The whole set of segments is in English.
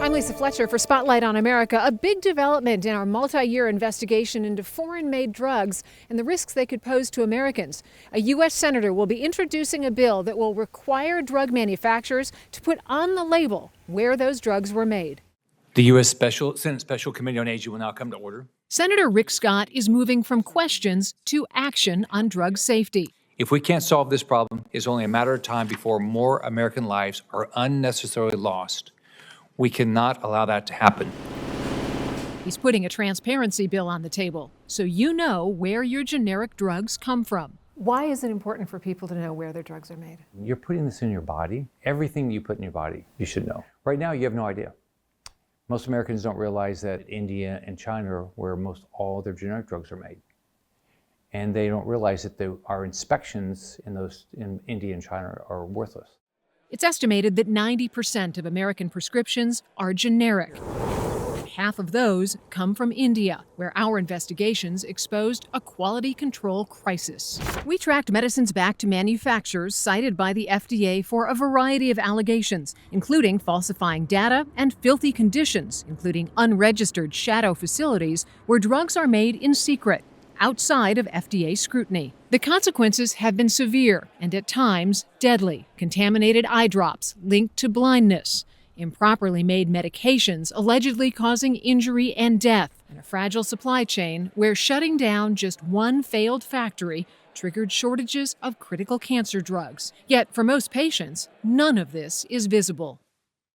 I'm Lisa Fletcher for Spotlight on America. A big development in our multi-year investigation into foreign-made drugs and the risks they could pose to Americans. A U.S. senator will be introducing a bill that will require drug manufacturers to put on the label where those drugs were made. The U.S. Senate Special Committee on Aging will now come to order. Senator Rick Scott is moving from questions to action on drug safety. If we can't solve this problem, it's only a matter of time before more American lives are unnecessarily lost. We cannot allow that to happen. He's putting a transparency bill on the table, so you know where your generic drugs come from. Why is it important for people to know where their drugs are made? You're putting this in your body. Everything you put in your body, you should know. Right now, you have no idea. Most Americans don't realize that India and China are where most all their generic drugs are made. And they don't realize that our inspections in India and China are worthless. It's estimated that 90% of American prescriptions are generic. Half of those come from India, where our investigations exposed a quality control crisis. We tracked medicines back to manufacturers cited by the FDA for a variety of allegations, including falsifying data and filthy conditions, including unregistered shadow facilities where drugs are made in secret, outside of FDA scrutiny. The consequences have been severe and at times deadly. Contaminated eye drops linked to blindness, improperly made medications allegedly causing injury and death, and a fragile supply chain where shutting down just one failed factory triggered shortages of critical cancer drugs. Yet for most patients, none of this is visible.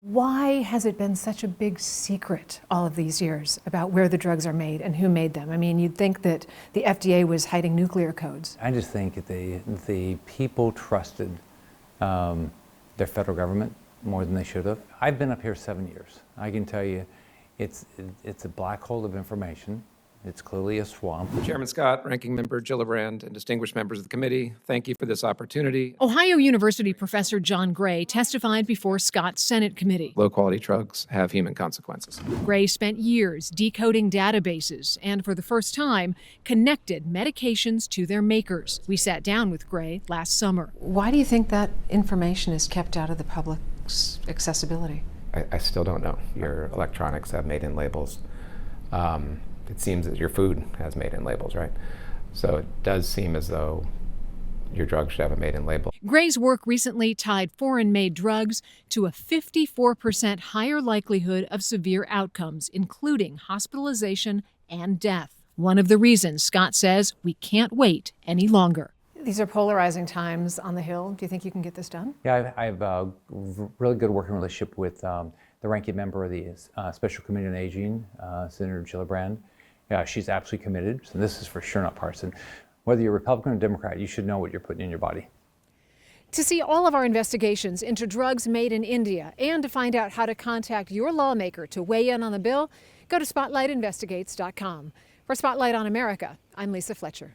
Why has it been such a big secret all of these years about where the drugs are made and who made them? I mean, you'd think that the FDA was hiding nuclear codes. I just think that the people trusted their federal government more than they should have. I've been up here 7 years. I can tell you it's a black hole of information. It's clearly a swamp. Chairman Scott, Ranking Member Gillibrand, and distinguished members of the committee, thank you for this opportunity. Ohio University professor John Gray testified before Scott's Senate committee. Low-quality drugs have human consequences. Gray spent years decoding databases and, for the first time, connected medications to their makers. We sat down with Gray last summer. Why do you think that information is kept out of the public's accessibility? I still don't know. Your electronics have made-in labels. It seems that your food has made-in labels, right? So it does seem as though your drug should have a made-in label. Gray's work recently tied foreign-made drugs to a 54% higher likelihood of severe outcomes, including hospitalization and death. One of the reasons, Scott says, we can't wait any longer. These are polarizing times on the Hill. Do you think you can get this done? Yeah, I have a really good working relationship with the ranking member of the Special Committee on Aging, Senator Gillibrand. Yeah, she's absolutely committed, so this is for sure not partisan. Whether you're Republican or Democrat, you should know what you're putting in your body. To see all of our investigations into drugs made in India and to find out how to contact your lawmaker to weigh in on the bill, go to SpotlightInvestigates.com. For Spotlight on America, I'm Lisa Fletcher.